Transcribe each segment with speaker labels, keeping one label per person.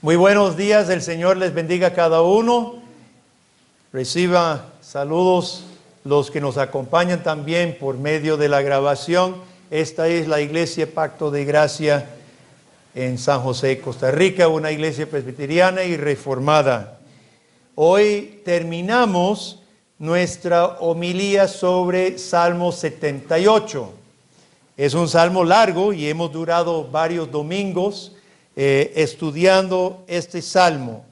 Speaker 1: Muy buenos días, el Señor les bendiga a cada uno. Reciba saludos los que nos acompañan también por medio de la grabación. Esta es la Iglesia Pacto de Gracia en San José, Costa Rica, una iglesia presbiteriana y reformada. Hoy terminamos nuestra homilía sobre Salmo 78. Es un salmo largo y hemos durado varios domingos estudiando este salmo.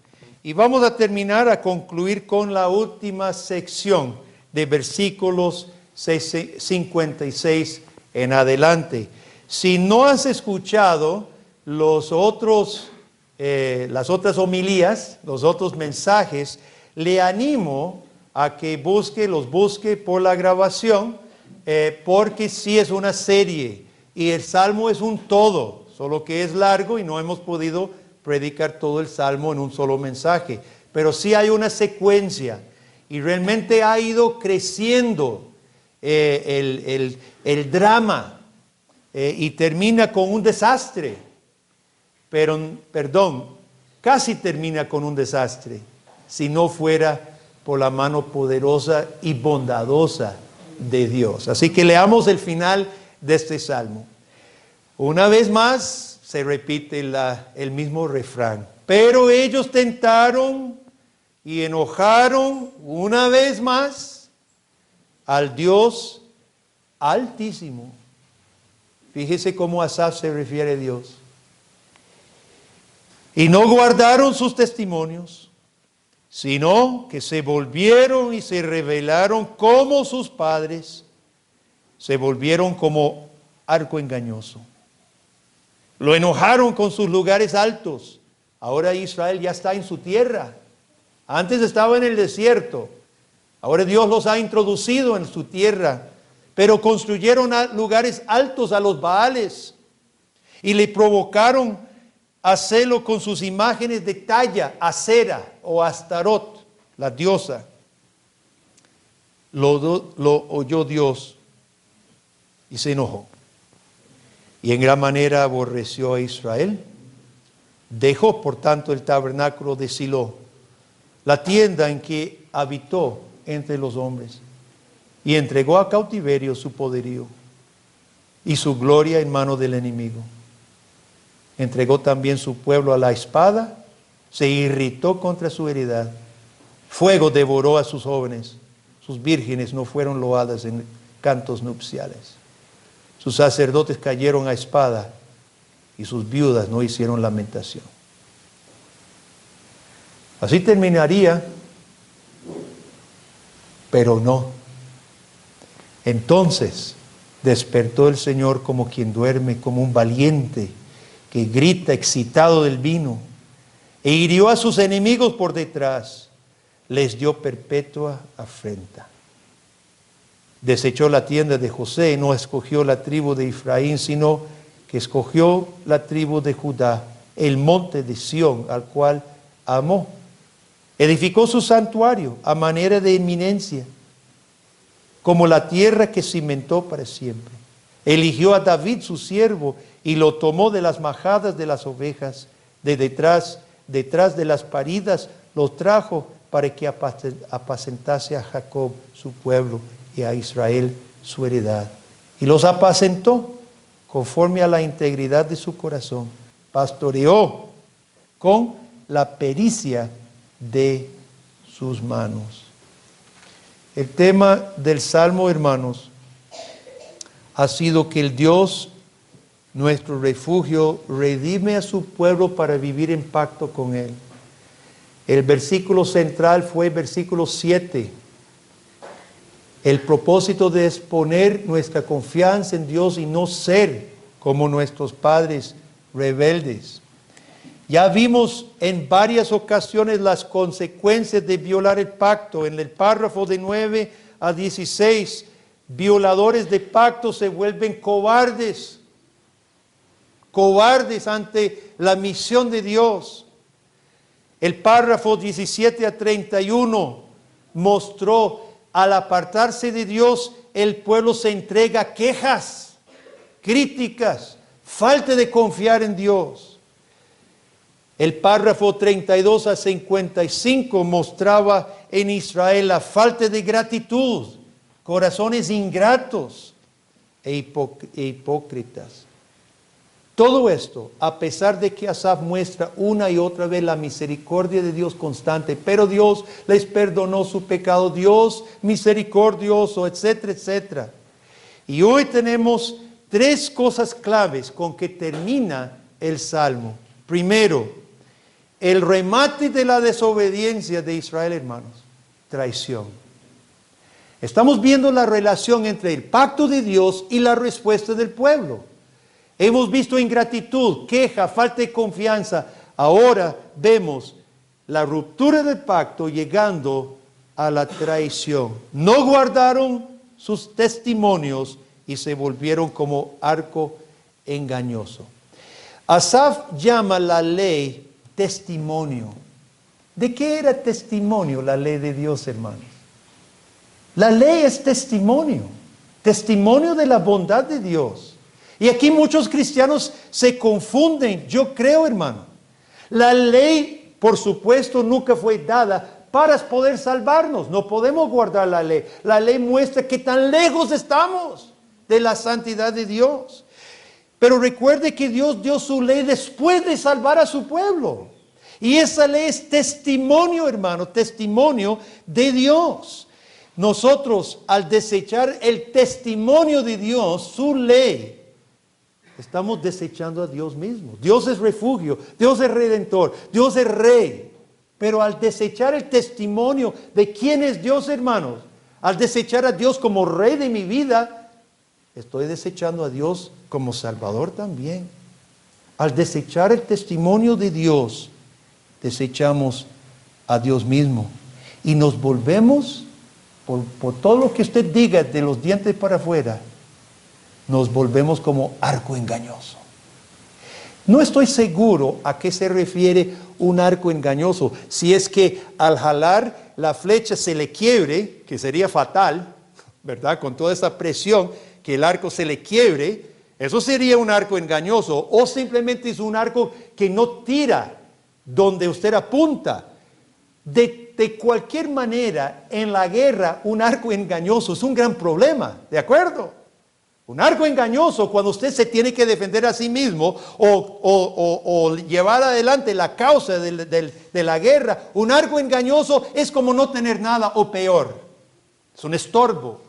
Speaker 1: Y vamos a terminar a concluir con la última sección de versículos 56 en adelante. Si no has escuchado las otras homilías, los otros mensajes, le animo a que los busque por la grabación, porque sí es una serie y el salmo es un todo, solo que es largo y no hemos podido predicar todo el salmo en un solo mensaje, pero sí hay una secuencia y realmente ha ido creciendo el drama y termina con un desastre, casi termina con un desastre si no fuera por la mano poderosa y bondadosa de Dios. Así que leamos el final de este salmo. Una vez más se repite el mismo refrán. Pero ellos tentaron y enojaron una vez más al Dios Altísimo. Fíjese cómo Asaf se refiere a Dios. Y no guardaron sus testimonios, sino que se volvieron y se rebelaron como sus padres, se volvieron como arco engañoso. Lo enojaron con sus lugares altos. Ahora Israel ya está en su tierra. Antes estaba en el desierto. Ahora Dios los ha introducido en su tierra. Pero construyeron lugares altos a los Baales y le provocaron a celo con sus imágenes de talla, Acera o Astarot, la diosa. Lo oyó Dios y se enojó. Y en gran manera aborreció a Israel. Dejó, por tanto, el tabernáculo de Silo, la tienda en que habitó entre los hombres, y entregó a cautiverio su poderío y su gloria en mano del enemigo. Entregó también su pueblo a la espada, se irritó contra su heredad. Fuego devoró a sus jóvenes, sus vírgenes no fueron loadas en cantos nupciales. Sus sacerdotes cayeron a espada y sus viudas no hicieron lamentación. Así terminaría, pero no. Entonces despertó el Señor como quien duerme, como un valiente que grita excitado del vino, e hirió a sus enemigos por detrás, les dio perpetua afrenta. Desechó la tienda de José, no escogió la tribu de Efraín, sino que escogió la tribu de Judá, el monte de Sión, al cual amó. Edificó su santuario a manera de eminencia, como la tierra que cimentó para siempre. Eligió a David su siervo y lo tomó de las majadas de las ovejas, de detrás de las paridas, lo trajo para que apacentase a Jacob su pueblo y a Israel su heredad. Y los apacentó conforme a la integridad de su corazón. Pastoreó con la pericia de sus manos. El tema del Salmo, hermanos, ha sido que el Dios, nuestro refugio, redime a su pueblo para vivir en pacto con Él. El versículo central fue versículo 7. El propósito de exponer nuestra confianza en Dios y no ser como nuestros padres rebeldes. Ya vimos en varias ocasiones las consecuencias de violar el pacto. En el párrafo de 9 a 16, violadores de pacto se vuelven cobardes. Cobardes ante la misión de Dios. El párrafo 17 a 31 mostró, al apartarse de Dios, el pueblo se entrega a quejas, críticas, falta de confiar en Dios. El párrafo 32 a 55 mostraba en Israel la falta de gratitud, corazones ingratos e hipócritas. Todo esto, a pesar de que Asaf muestra una y otra vez la misericordia de Dios constante, pero Dios les perdonó su pecado, Dios misericordioso, etcétera, etcétera. Y hoy tenemos tres cosas claves con que termina el Salmo. Primero, el remate de la desobediencia de Israel, hermanos, traición. Estamos viendo la relación entre el pacto de Dios y la respuesta del pueblo. Hemos visto ingratitud, queja, falta de confianza. Ahora vemos la ruptura del pacto llegando a la traición. No guardaron sus testimonios y se volvieron como arco engañoso. Asaf llama la ley testimonio. ¿De qué era testimonio la ley de Dios, hermanos? La ley es testimonio, testimonio de la bondad de Dios. Y aquí muchos cristianos se confunden. Yo creo, hermano, la ley, por supuesto, nunca fue dada para poder salvarnos. No podemos guardar la ley. La ley muestra que tan lejos estamos de la santidad de Dios. Pero recuerde que Dios dio su ley después de salvar a su pueblo. Y esa ley es testimonio, hermano, testimonio de Dios. Nosotros, al desechar el testimonio de Dios, su ley, estamos desechando a Dios mismo. Dios es refugio, Dios es redentor, Dios es rey. Pero al desechar el testimonio de quién es Dios, hermanos, al desechar a Dios como rey de mi vida, estoy desechando a Dios como salvador también. Al desechar el testimonio de Dios, desechamos a Dios mismo. Y nos volvemos, por todo lo que usted diga de los dientes para afuera, nos volvemos como arco engañoso. No estoy seguro a qué se refiere un arco engañoso. Si es que al jalar la flecha se le quiebre, que sería fatal, ¿verdad? Con toda esa presión, que el arco se le quiebre, eso sería un arco engañoso. O simplemente es un arco que no tira donde usted apunta. De cualquier manera, en la guerra, un arco engañoso es un gran problema, ¿de acuerdo? Un arco engañoso, cuando usted se tiene que defender a sí mismo o llevar adelante la causa de la guerra, un arco engañoso es como no tener nada o peor. Es un estorbo,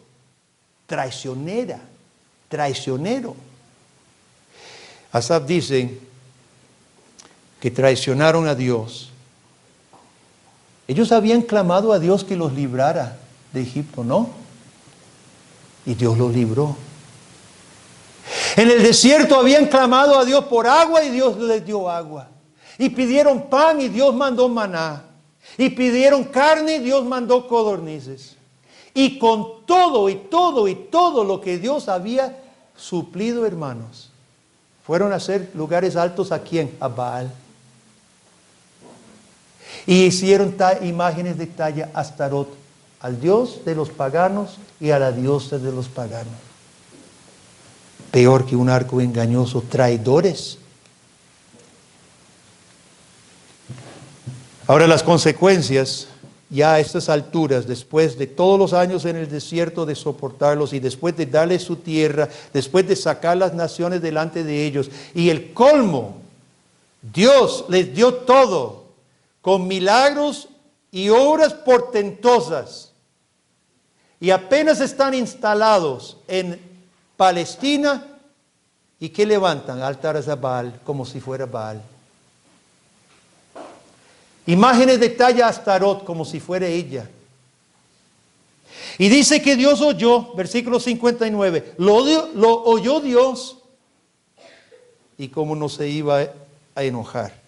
Speaker 1: traicionero. Asaf dice que traicionaron a Dios. Ellos habían clamado a Dios que los librara de Egipto, ¿no? Y Dios los libró. En el desierto habían clamado a Dios por agua y Dios les dio agua. Y pidieron pan y Dios mandó maná. Y pidieron carne y Dios mandó codornices. Y con todo lo que Dios había suplido, hermanos, fueron a hacer lugares altos ¿a quién? A Baal. Y hicieron imágenes de talla Astarot, al dios de los paganos y a la diosa de los paganos. Peor que un arco engañoso, traidores. Ahora las consecuencias, ya a estas alturas, después de todos los años en el desierto de soportarlos y después de darles su tierra, después de sacar las naciones delante de ellos, y el colmo, Dios les dio todo, con milagros y obras portentosas, y apenas están instalados en Palestina, ¿y qué levantan? Altares a Baal, como si fuera Baal. Imágenes de talla Astarot, como si fuera ella. Y dice que Dios oyó, versículo 59, lo oyó Dios, y cómo no se iba a enojar.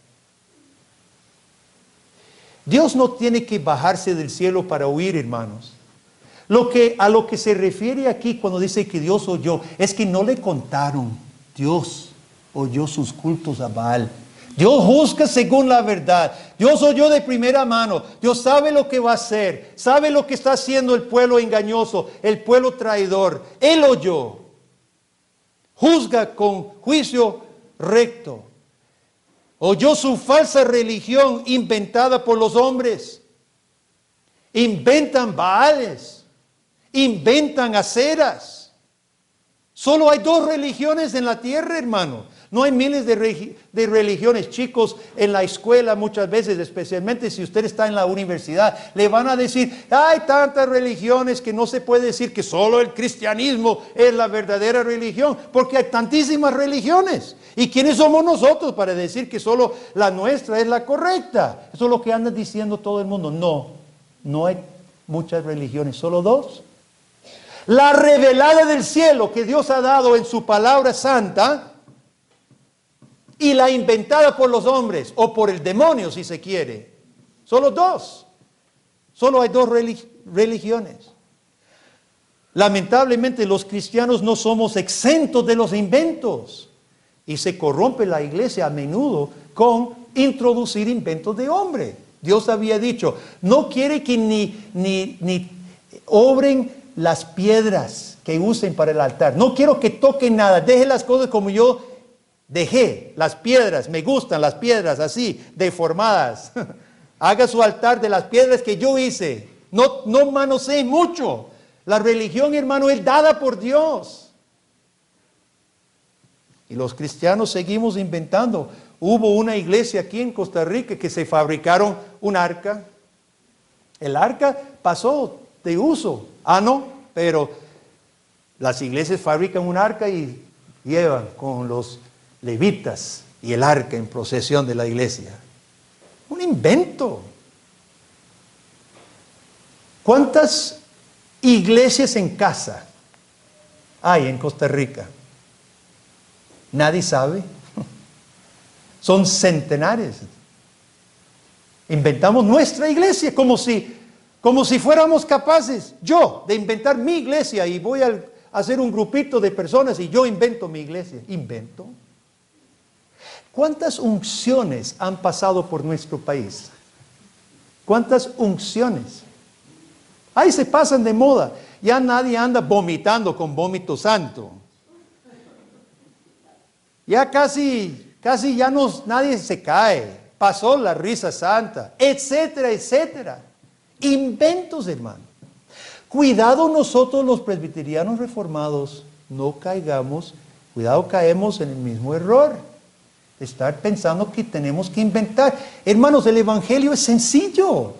Speaker 1: Dios no tiene que bajarse del cielo para oír, hermanos. A lo que se refiere aquí cuando dice que Dios oyó, es que no le contaron. Dios oyó sus cultos a Baal. Dios juzga según la verdad. Dios oyó de primera mano. Dios sabe lo que va a hacer. Sabe lo que está haciendo el pueblo engañoso, el pueblo traidor. Él oyó. Juzga con juicio recto. oyó su falsa religión inventada por los hombres. Inventan baales, inventan aceras. Solo hay dos religiones en la tierra, hermano. No hay miles de religiones. Chicos, en la escuela muchas veces, especialmente si usted está en la universidad, le van a decir, hay tantas religiones que no se puede decir que solo el cristianismo es la verdadera religión, porque hay tantísimas religiones. ¿Y quiénes somos nosotros para decir que solo la nuestra es la correcta? Eso es lo que anda diciendo todo el mundo. No, no hay muchas religiones, solo dos. La revelada del cielo que Dios ha dado en su palabra santa, y la inventada por los hombres, o por el demonio si se quiere. Solo dos. Solo hay dos religiones. Lamentablemente los cristianos no somos exentos de los inventos. Y se corrompe la iglesia a menudo con introducir inventos de hombre. Dios había dicho, no quiere que ni obren las piedras que usen para el altar. No quiero que toquen nada. Dejen las cosas como yo dejé. Las piedras, me gustan las piedras así, deformadas. Haga su altar de las piedras que yo hice. No manosee mucho. La religión, hermano, es dada por Dios. Y los cristianos seguimos inventando. Hubo una iglesia aquí en Costa Rica que se fabricaron un arca. El arca pasó de uso. No, pero las iglesias fabrican un arca y llevan con los levitas y el arca en procesión de la iglesia. Un invento. ¿Cuántas iglesias en casa hay en Costa Rica? Nadie sabe. Son centenares. Inventamos nuestra iglesia como si fuéramos capaces, yo, de inventar mi iglesia, y voy a hacer un grupito de personas y yo invento mi iglesia. Invento. ¿Cuántas unciones han pasado por nuestro país? ¿Cuántas unciones? Ahí se pasan de moda. Ya nadie anda vomitando con vómito santo. Ya casi ya nadie se cae. Pasó la risa santa, etcétera, etcétera. Inventos, hermano. Cuidado nosotros los presbiterianos reformados, no caigamos, cuidado caemos en el mismo error. Estar pensando que tenemos que inventar. Hermanos, el evangelio es sencillo.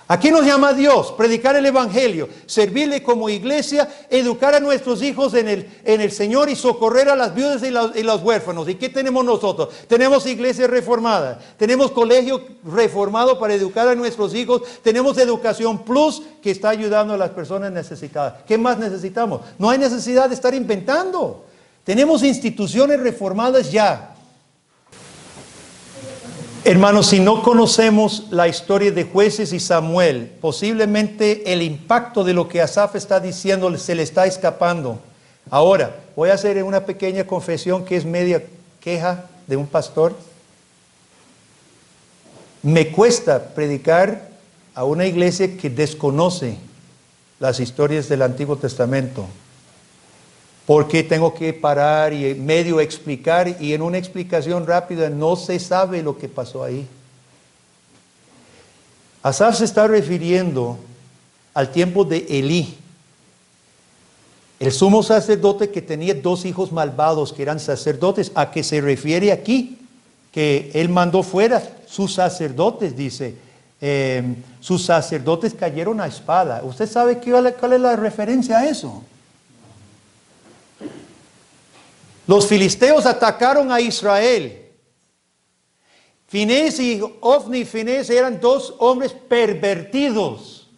Speaker 1: ¿A qué nos llama Dios? Predicar el evangelio, servirle como iglesia, educar a nuestros hijos en el Señor y socorrer a las viudas y los huérfanos. ¿Y qué tenemos nosotros? Tenemos iglesia reformada, tenemos colegio reformado para educar a nuestros hijos, tenemos Educación Plus que está ayudando a las personas necesitadas. ¿Qué más necesitamos? No hay necesidad de estar inventando. Tenemos instituciones reformadas ya. Hermanos, si no conocemos la historia de Jueces y Samuel, posiblemente el impacto de lo que Asaf está diciendo se le está escapando. Ahora, voy a hacer una pequeña confesión que es media queja de un pastor. Me cuesta predicar a una iglesia que desconoce las historias del Antiguo Testamento. Porque tengo que parar y medio explicar, y en una explicación rápida no se sabe lo que pasó ahí. Asaf se está refiriendo al tiempo de Elí, el sumo sacerdote que tenía dos hijos malvados que eran sacerdotes. ¿A qué se refiere aquí? Que él mandó fuera sus sacerdotes, dice. Sus sacerdotes cayeron a espada. ¿Usted sabe cuál es la referencia a eso? Los filisteos atacaron a Israel. Finés y Ofni y Finés eran dos hombres pervertidos.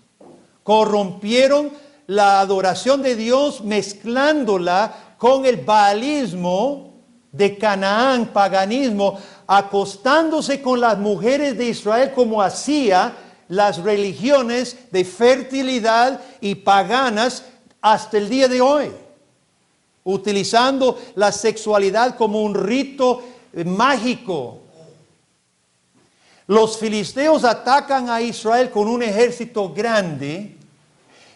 Speaker 1: Corrompieron la adoración de Dios mezclándola con el baalismo de Canaán, paganismo, acostándose con las mujeres de Israel como hacía las religiones de fertilidad y paganas hasta el día de hoy. Utilizando la sexualidad como un rito mágico. Los filisteos atacan a Israel con un ejército grande,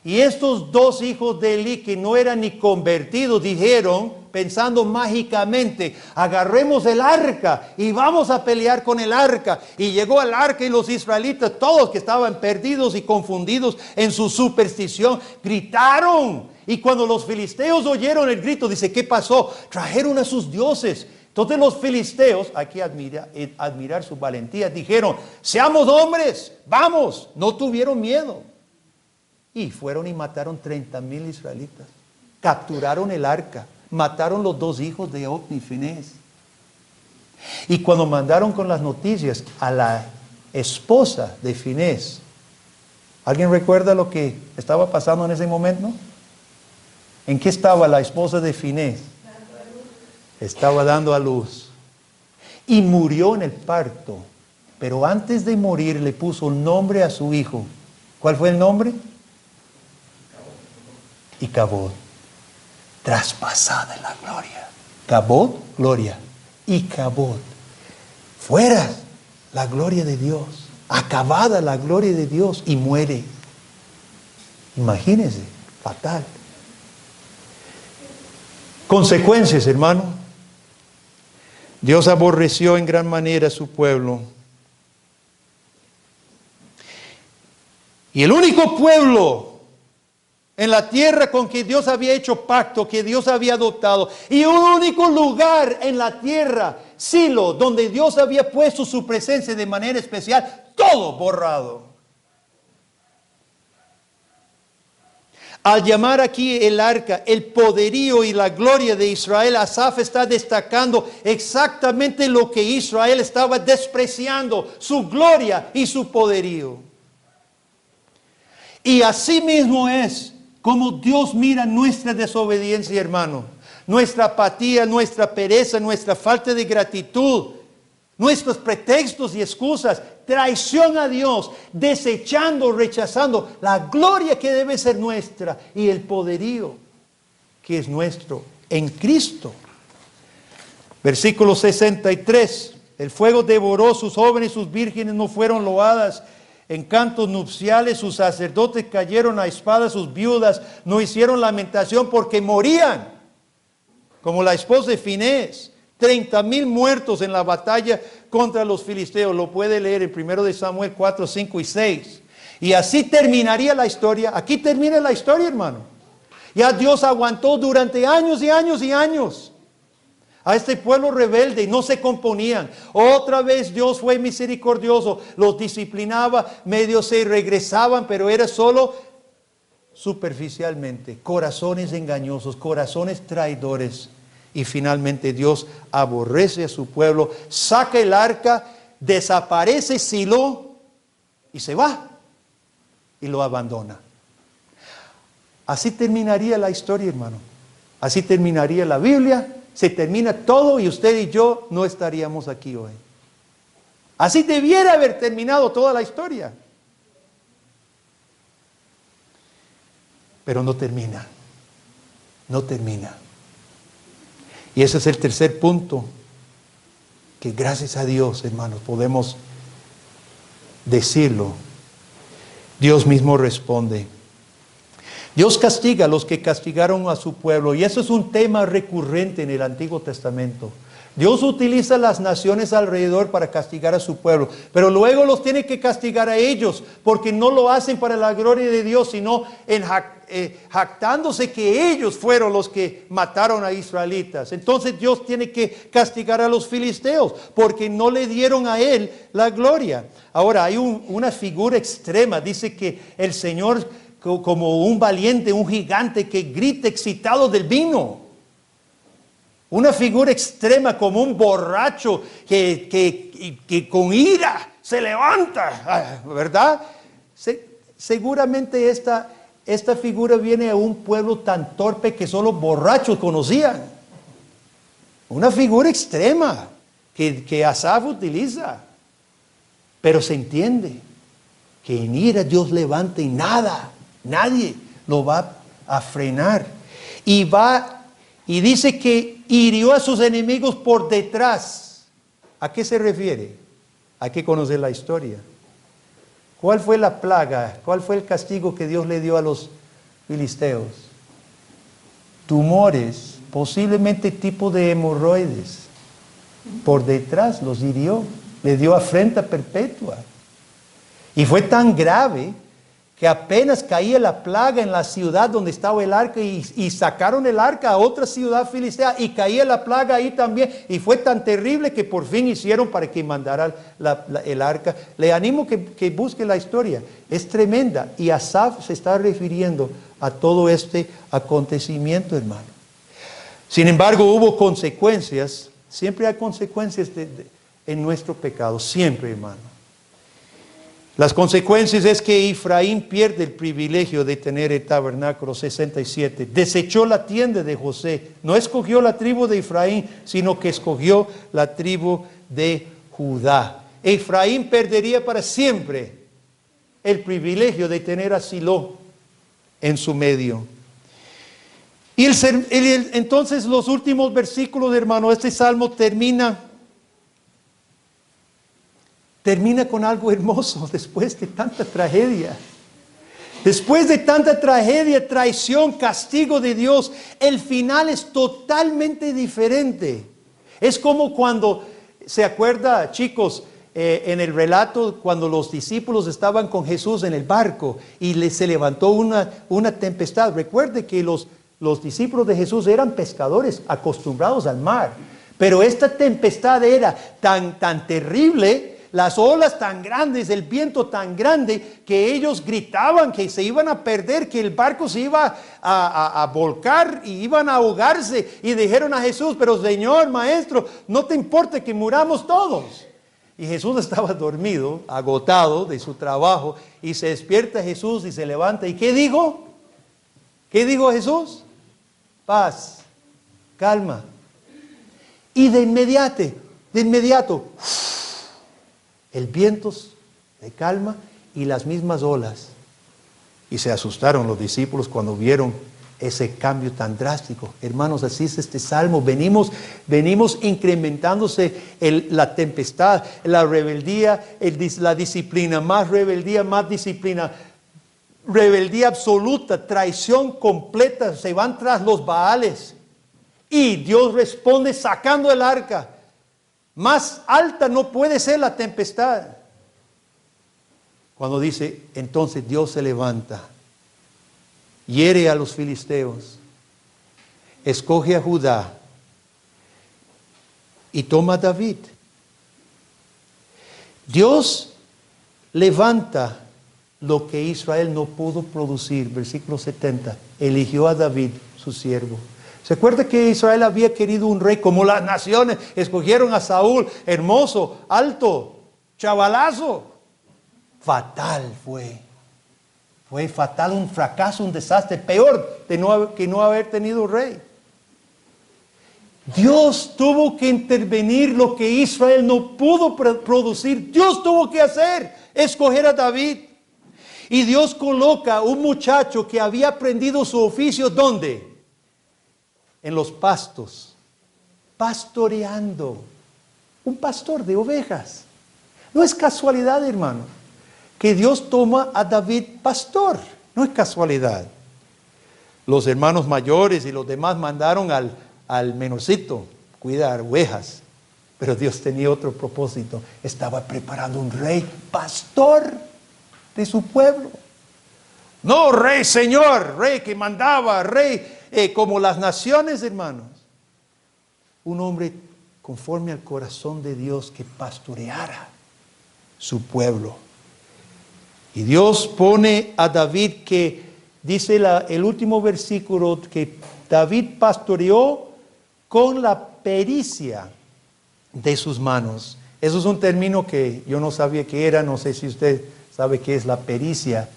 Speaker 1: y estos dos hijos de Elí, que no eran ni convertidos, dijeron: pensando mágicamente, agarremos el arca y vamos a pelear con el arca. Y llegó el arca y los israelitas, todos que estaban perdidos y confundidos en su superstición, gritaron. Y cuando los filisteos oyeron el grito, dice, ¿qué pasó? Trajeron a sus dioses. Entonces los filisteos, hay que admirar su valentía, dijeron, seamos hombres, vamos. No tuvieron miedo. Y fueron y mataron 30,000 israelitas. Capturaron el arca. Mataron los 2 hijos de Ofni y Finés. Y cuando mandaron con las noticias a la esposa de Finés, ¿alguien recuerda lo que estaba pasando en ese momento? ¿En qué estaba la esposa de Finés? Estaba dando a luz. Y murió en el parto. Pero antes de morir le puso un nombre a su hijo. ¿Cuál fue el nombre? Icabod. Traspasada la gloria. Cabod, gloria. Icabod. Fuera la gloria de Dios. Acabada la gloria de Dios. Y muere. Imagínense, fatal. Consecuencias, hermano. Dios aborreció en gran manera a su pueblo. Y el único pueblo en la tierra con que Dios había hecho pacto, que Dios había adoptado, y un único lugar en la tierra, Silo, donde Dios había puesto su presencia de manera especial, todo borrado. Al llamar aquí el arca, el poderío y la gloria de Israel, Asaf está destacando exactamente lo que Israel estaba despreciando, su gloria y su poderío. Y así mismo es como Dios mira nuestra desobediencia, hermano. Nuestra apatía, nuestra pereza, nuestra falta de gratitud, nuestros pretextos y excusas, traición a Dios, desechando, rechazando la gloria que debe ser nuestra y el poderío que es nuestro en Cristo. Versículo 63. El fuego devoró sus jóvenes, sus vírgenes no fueron loadas. En cantos nupciales sus sacerdotes cayeron a espada, sus viudas no hicieron lamentación porque morían. Como la esposa de Finés. 30,000 muertos en la batalla contra los filisteos. Lo puede leer en 1 Samuel 4, 5 y 6. Y así terminaría la historia. Aquí termina la historia, hermano. Ya Dios aguantó durante años y años y años a este pueblo rebelde y no se componían. Otra vez Dios fue misericordioso. Los disciplinaba, medio se regresaban, pero era solo superficialmente. Corazones engañosos, corazones traidores. Y finalmente Dios aborrece a su pueblo, saca el arca, desaparece Silo y se va y lo abandona. Así terminaría la historia, hermano. Así terminaría la Biblia. Se termina todo y usted y yo no estaríamos aquí hoy. Así debiera haber terminado toda la historia. Pero no termina. No termina. Y ese es el tercer punto, que gracias a Dios, hermanos, podemos decirlo. Dios mismo responde. Dios castiga a los que castigaron a su pueblo, y eso es un tema recurrente en el Antiguo Testamento. Dios utiliza las naciones alrededor para castigar a su pueblo, pero luego los tiene que castigar a ellos, porque no lo hacen para la gloria de Dios, sino jactándose que ellos fueron los que mataron a israelitas. Entonces Dios tiene que castigar a los filisteos, porque no le dieron a él la gloria. Ahora hay una figura extrema, dice que el Señor como un valiente, un gigante que grita excitado del vino. Una figura extrema como un borracho que con ira se levanta, ¿verdad? Seguramente esta figura viene de un pueblo tan torpe que solo borrachos conocían. Una figura extrema que Asaf utiliza. Pero se entiende que en ira Dios levanta y nadie lo va a frenar. Y dice que hirió a sus enemigos por detrás. ¿A qué se refiere? Hay que conocer la historia. ¿Cuál fue la plaga? ¿Cuál fue el castigo que Dios le dio a los filisteos? Tumores posiblemente tipo de hemorroides. Por detrás los hirió, le dio afrenta perpetua. Y fue tan grave que apenas caía la plaga en la ciudad donde estaba el arca y sacaron el arca a otra ciudad filistea y caía la plaga ahí también. Y fue tan terrible que por fin hicieron para que mandara el arca. Le animo que busque la historia. Es tremenda. Y Asaf se está refiriendo a todo este acontecimiento, hermano. Sin embargo, hubo consecuencias. Siempre hay consecuencias en nuestro pecado. Siempre, hermano. Las consecuencias es que Efraín pierde el privilegio de tener el tabernáculo 67. Desechó la tienda de José. No escogió la tribu de Efraín, sino que escogió la tribu de Judá. Efraín perdería para siempre el privilegio de tener a Silo en su medio. Y entonces los últimos versículos, hermano, este salmo termina con algo hermoso después de tanta tragedia. Después de tanta tragedia, traición, castigo de Dios, el final es totalmente diferente. Es como cuando, ¿se acuerda, chicos, en el relato cuando los discípulos estaban con Jesús en el barco y se levantó una tempestad? Recuerde que los discípulos de Jesús eran pescadores acostumbrados al mar, pero esta tempestad era tan terrible, las olas tan grandes, el viento tan grande, que ellos gritaban que se iban a perder, que el barco se iba a volcar y iban a ahogarse. Y dijeron a Jesús: pero Señor, Maestro, ¿no te importa que muramos todos? Y Jesús estaba dormido, agotado de su trabajo, y se despierta Jesús y se levanta. ¿Y qué dijo? ¿Qué dijo Jesús? Paz, calma. Y de inmediato, el viento de calma y las mismas olas. Y se asustaron los discípulos cuando vieron ese cambio tan drástico. Hermanos, así es este salmo. Venimos incrementándose la tempestad, la rebeldía, la disciplina, más rebeldía, más disciplina. Rebeldía absoluta, traición completa, se van tras los Baales. Y Dios responde sacando el arca. Más alta no puede ser la tempestad. Cuando dice, entonces Dios se levanta, hiere a los filisteos, escoge a Judá y toma a David. Dios levanta lo que Israel no pudo producir. Versículo 70, eligió a David, su siervo. ¿Se acuerda que Israel había querido un rey como las naciones? Escogieron a Saúl, hermoso, alto, chavalazo. Fatal fue. Fue fatal, un fracaso, un desastre, peor que no haber tenido rey. Dios tuvo que intervenir lo que Israel no pudo producir. Dios tuvo que hacer, escoger a David. Y Dios coloca un muchacho que había aprendido su oficio, ¿dónde? En los pastos, pastoreando. Un pastor de ovejas. No es casualidad, hermano, que Dios toma a David pastor. No es casualidad. Los hermanos mayores y los demás mandaron al menorcito cuidar ovejas. Pero Dios tenía otro propósito. Estaba preparando un rey, pastor de su pueblo. No rey, señor, rey que mandaba, rey como las naciones, hermanos. Un hombre conforme al corazón de Dios que pastoreara su pueblo. Y Dios pone a David, que dice el último versículo, que David pastoreó con la pericia de sus manos. Eso es un término que yo no sabía que era, no sé si usted sabe qué es la pericia.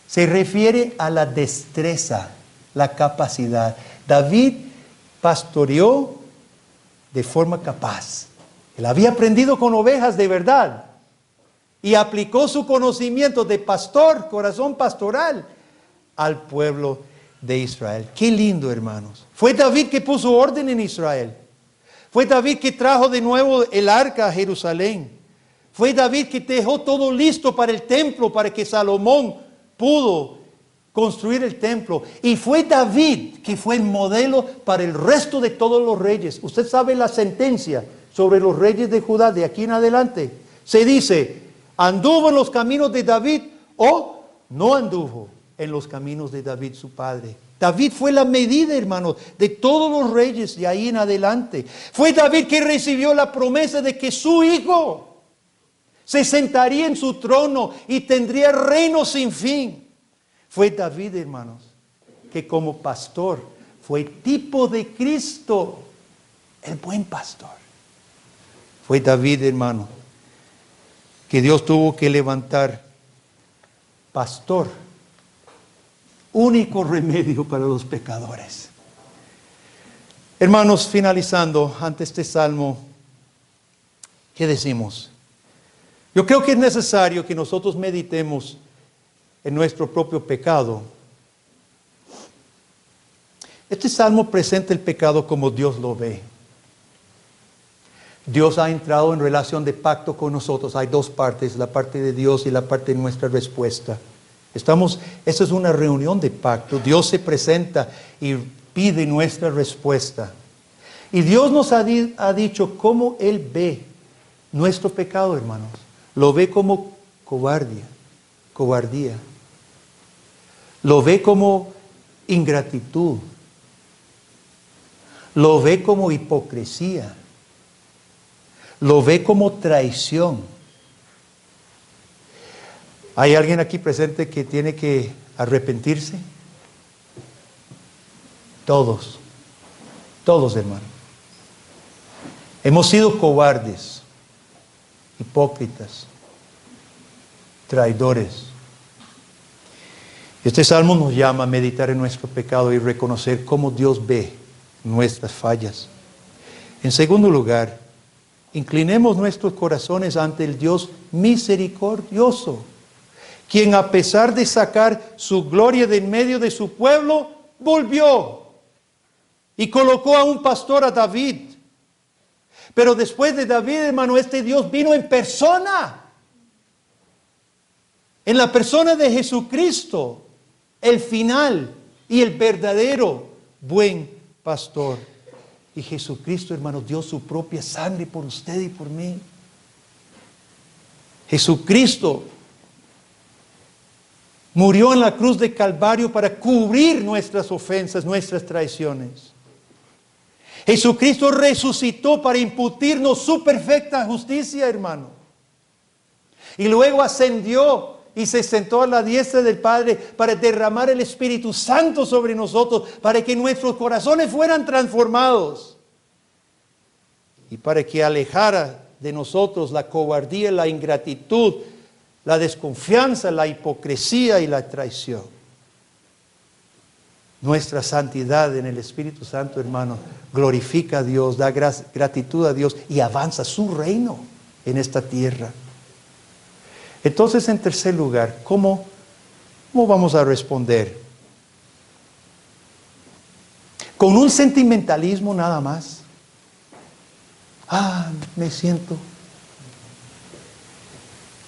Speaker 1: Se refiere a la destreza, la capacidad. David pastoreó de forma capaz. Él había aprendido con ovejas de verdad y aplicó su conocimiento de pastor, corazón pastoral, al pueblo de Israel. Qué lindo, hermanos. Fue David que puso orden en Israel. Fue David que trajo de nuevo el arca a Jerusalén. Fue David que dejó todo listo para el templo, para que Salomón pudo construir el templo. Y fue David que fue el modelo para el resto de todos los reyes. Usted sabe la sentencia sobre los reyes de Judá de aquí en adelante. Se dice, ¿anduvo en los caminos de David o no anduvo en los caminos de David su padre? David fue la medida, hermanos, de todos los reyes de ahí en adelante. Fue David que recibió la promesa de que su hijo se sentaría en su trono y tendría reino sin fin. Fue David, hermanos, que como pastor fue tipo de Cristo, el buen pastor. Fue David, hermano, que Dios tuvo que levantar pastor, único remedio para los pecadores. Hermanos, finalizando ante este salmo, ¿qué decimos? Yo creo que es necesario que nosotros meditemos en nuestro propio pecado. Este salmo presenta el pecado como Dios lo ve. Dios ha entrado en relación de pacto con nosotros. Hay dos partes, la parte de Dios y la parte de nuestra respuesta. Esta es una reunión de pacto. Dios se presenta y pide nuestra respuesta. Y Dios nos ha dicho cómo Él ve nuestro pecado, hermanos. Lo ve como cobardía. Lo ve como ingratitud. Lo ve como hipocresía. Lo ve como traición. ¿Hay alguien aquí presente que tiene que arrepentirse? Todos, hermanos. Hemos sido cobardes, hipócritas, traidores. Este salmo nos llama a meditar en nuestro pecado y reconocer cómo Dios ve nuestras fallas. En segundo lugar, inclinemos nuestros corazones ante el Dios misericordioso, quien a pesar de sacar su gloria de en medio de su pueblo, volvió y colocó a un pastor, a David. Pero después de David, hermano, este Dios vino en persona, en la persona de Jesucristo, el final y el verdadero buen pastor. Y Jesucristo, hermano, dio su propia sangre por usted y por mí. Jesucristo murió en la cruz de Calvario para cubrir nuestras ofensas, nuestras traiciones. Jesucristo resucitó para imputirnos su perfecta justicia, hermano. Y luego ascendió y se sentó a la diestra del Padre para derramar el Espíritu Santo sobre nosotros, para que nuestros corazones fueran transformados y para que alejara de nosotros la cobardía, la ingratitud, la desconfianza, la hipocresía y la traición. Nuestra santidad en el Espíritu Santo, hermano, glorifica a Dios, da gratitud a Dios y avanza su reino en esta tierra. Entonces, en tercer lugar, ¿cómo vamos a responder? ¿Con un sentimentalismo nada más? Me siento.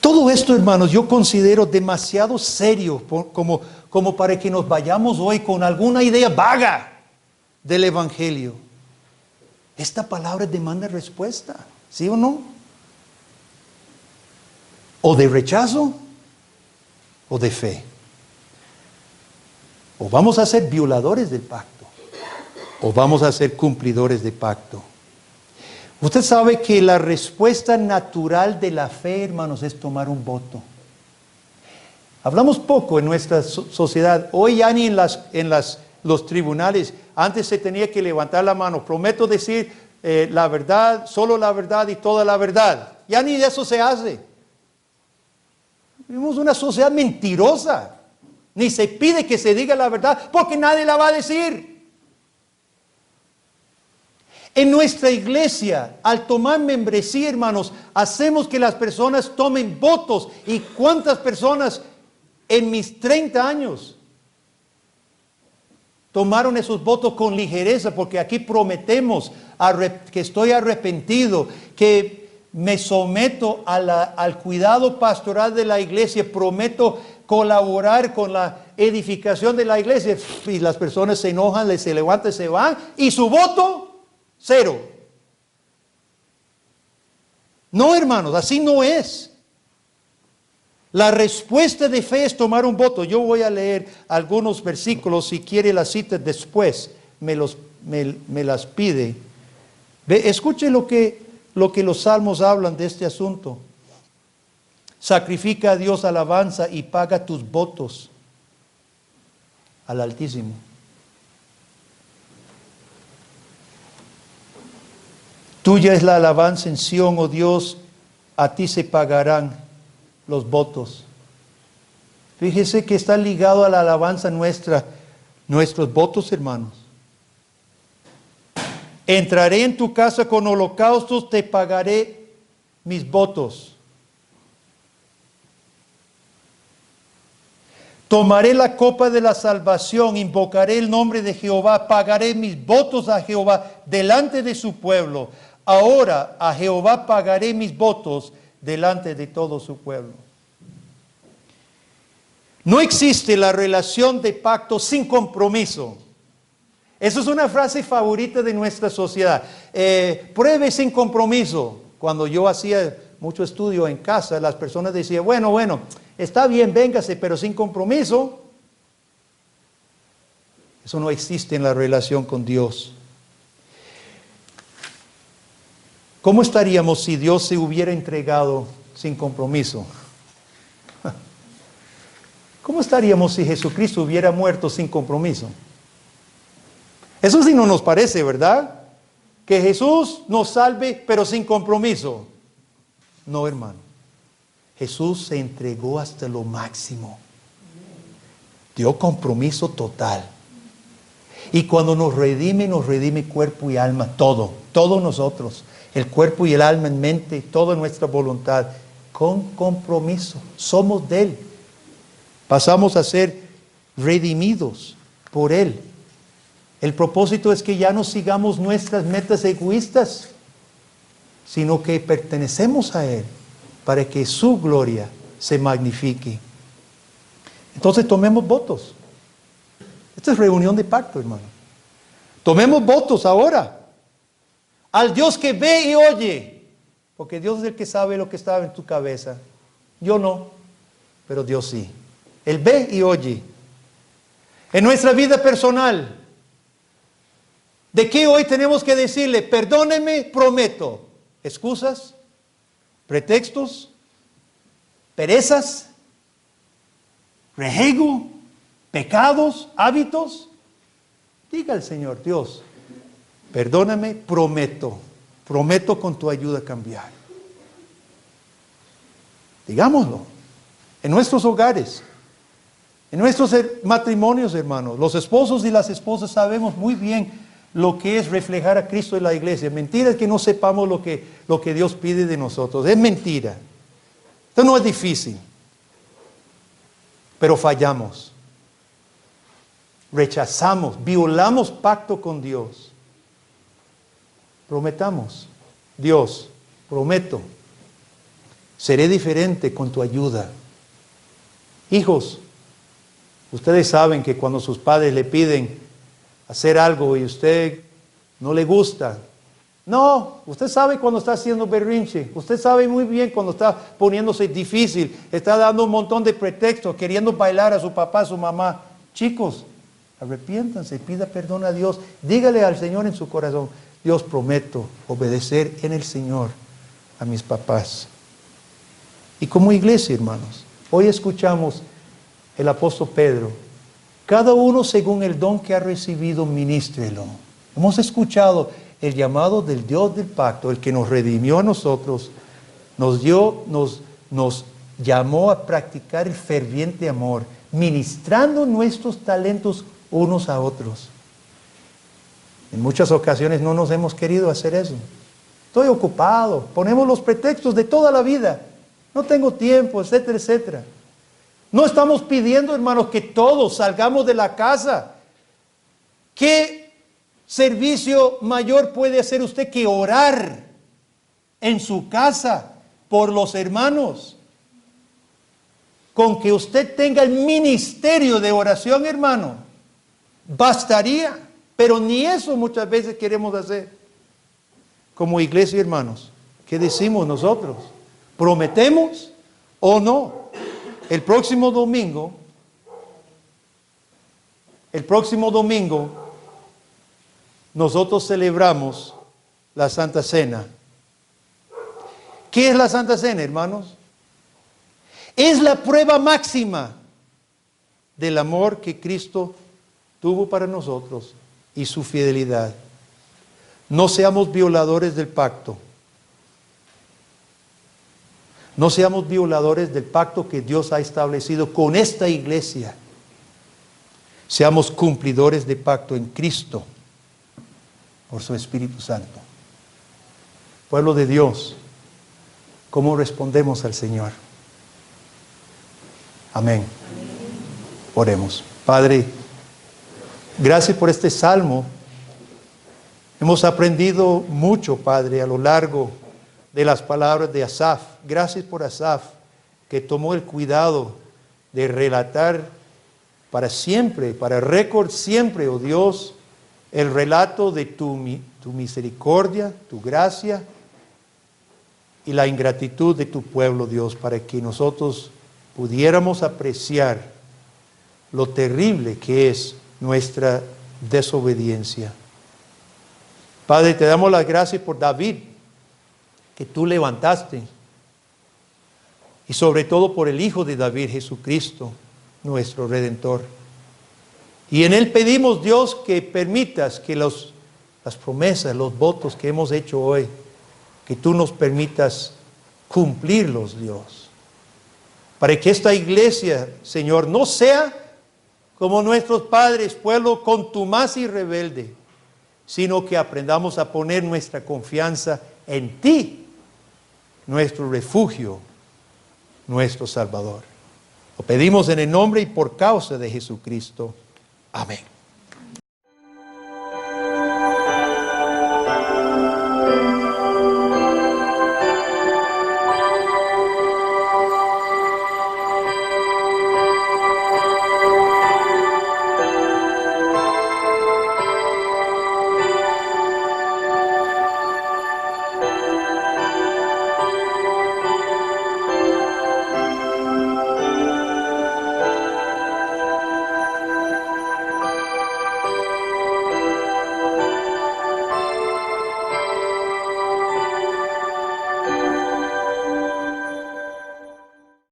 Speaker 1: Todo esto, hermanos, yo considero demasiado serio como para que nos vayamos hoy con alguna idea vaga del Evangelio. Esta palabra demanda respuesta, ¿sí o no? O de rechazo o de fe. O vamos a ser violadores del pacto o vamos a ser cumplidores de pacto. Usted sabe que la respuesta natural de la fe, hermanos, es tomar un voto. Hablamos poco en nuestra sociedad. Hoy ya ni en los tribunales. Antes se tenía que levantar la mano. Prometo decir la verdad, solo la verdad y toda la verdad. Ya ni de eso se hace. Vivimos una sociedad mentirosa. Ni se pide que se diga la verdad porque nadie la va a decir. En nuestra iglesia, al tomar membresía, hermanos, hacemos que las personas tomen votos. ¿Y cuántas personas en mis 30 años tomaron esos votos con ligereza? Porque aquí prometemos que estoy arrepentido, que me someto al cuidado pastoral de la iglesia, prometo colaborar con la edificación de la iglesia y las personas se enojan, se levantan, se van y su voto, cero. No, hermanos, así no es. La respuesta de fe es tomar un voto. Yo voy a leer algunos versículos, si quiere las citas después, me las pide. Escuche lo que los salmos hablan de este asunto. Sacrifica a Dios alabanza y paga tus votos al Altísimo. Tuya es la alabanza en Sión, oh Dios, a ti se pagarán los votos. Fíjese que está ligado a la alabanza nuestra, nuestros votos, hermanos. Entraré en tu casa con holocaustos, te pagaré mis votos. Tomaré la copa de la salvación, invocaré el nombre de Jehová, pagaré mis votos a Jehová delante de su pueblo. Ahora a Jehová pagaré mis votos delante de todo su pueblo. No existe la relación de pacto sin compromiso. Esa es una frase favorita de nuestra sociedad. Pruebe sin compromiso. Cuando yo hacía mucho estudio en casa, las personas decían, bueno, está bien, véngase, pero sin compromiso. Eso no existe en la relación con Dios. ¿Cómo estaríamos si Dios se hubiera entregado sin compromiso? ¿Cómo estaríamos si Jesucristo hubiera muerto sin compromiso? Eso sí no nos parece, ¿verdad? Que Jesús nos salve, pero sin compromiso. No, hermano. Jesús se entregó hasta lo máximo. Dio compromiso total. Y cuando nos redime cuerpo y alma, todos nosotros. El cuerpo y el alma en mente, toda nuestra voluntad, con compromiso. Somos de Él. Pasamos a ser redimidos por Él. El propósito es que ya no sigamos nuestras metas egoístas, sino que pertenecemos a Él para que su gloria se magnifique. Entonces tomemos votos. Esta es reunión de pacto, hermano. Tomemos votos ahora. Al Dios que ve y oye. Porque Dios es el que sabe lo que estaba en tu cabeza. Yo no, pero Dios sí. Él ve y oye. En nuestra vida personal, ¿de qué hoy tenemos que decirle? Perdóneme, prometo. ¿Excusas? ¿Pretextos? ¿Perezas? ¿Rejego? ¿Pecados? ¿Hábitos? Diga al Señor, Dios, perdóname, prometo con tu ayuda cambiar. Digámoslo, en nuestros hogares, en nuestros matrimonios, hermanos, los esposos y las esposas sabemos muy bien lo que es reflejar a Cristo en la iglesia. Mentira es que no sepamos lo que Dios pide de nosotros. Es mentira. Esto no es difícil. Pero fallamos. Rechazamos, violamos pacto con Dios. Prometamos, Dios, prometo, seré diferente con tu ayuda. Hijos, ustedes saben que cuando sus padres le piden hacer algo y usted no le gusta, no, usted sabe cuando está haciendo berrinche, usted sabe muy bien cuando está poniéndose difícil, está dando un montón de pretextos, queriendo bailar a su papá, a su mamá. Chicos, arrepiéntanse, pida perdón a Dios, dígale al Señor en su corazón, Dios, prometo obedecer en el Señor a mis papás. Y como iglesia, hermanos, hoy escuchamos el apóstol Pedro, cada uno según el don que ha recibido, ministrelo. Hemos escuchado el llamado del Dios del pacto, el que nos redimió a nosotros, nos llamó a practicar el ferviente amor, ministrando nuestros talentos unos a otros. En muchas ocasiones no nos hemos querido hacer eso. Estoy ocupado, ponemos los pretextos de toda la vida. No tengo tiempo, etcétera, etcétera. No estamos pidiendo, hermanos, que todos salgamos de la casa. ¿Qué servicio mayor puede hacer usted que orar en su casa por los hermanos? Con que usted tenga el ministerio de oración, hermano, bastaría. Pero ni eso muchas veces queremos hacer. Como iglesia, hermanos, ¿qué decimos nosotros? ¿Prometemos o no? El próximo domingo, nosotros celebramos la Santa Cena. ¿Qué es la Santa Cena, hermanos? Es la prueba máxima del amor que Cristo tuvo para nosotros y su fidelidad. No seamos violadores del pacto. No seamos violadores del pacto que Dios ha establecido con esta iglesia. Seamos cumplidores de pacto en Cristo por su Espíritu Santo. Pueblo de Dios, ¿cómo respondemos al Señor? Amén. Oremos. Padre, gracias por este salmo. Hemos aprendido mucho, Padre, a lo largo de las palabras de Asaf. Gracias por Asaf, que tomó el cuidado de relatar para siempre, para récord siempre, oh Dios, el relato de tu misericordia, tu gracia y la ingratitud de tu pueblo, Dios, para que nosotros pudiéramos apreciar lo terrible que es nuestra desobediencia. Padre, te damos las gracias por David, que tú levantaste, y sobre todo por el Hijo de David, Jesucristo, nuestro Redentor. Y en Él pedimos, Dios, que permitas que las promesas, los votos que hemos hecho hoy, que tú nos permitas cumplirlos, Dios. Para que esta iglesia, Señor, no sea como nuestros padres, pueblo contumaz y rebelde, sino que aprendamos a poner nuestra confianza en ti, nuestro refugio, nuestro Salvador. Lo pedimos en el nombre y por causa de Jesucristo. Amén.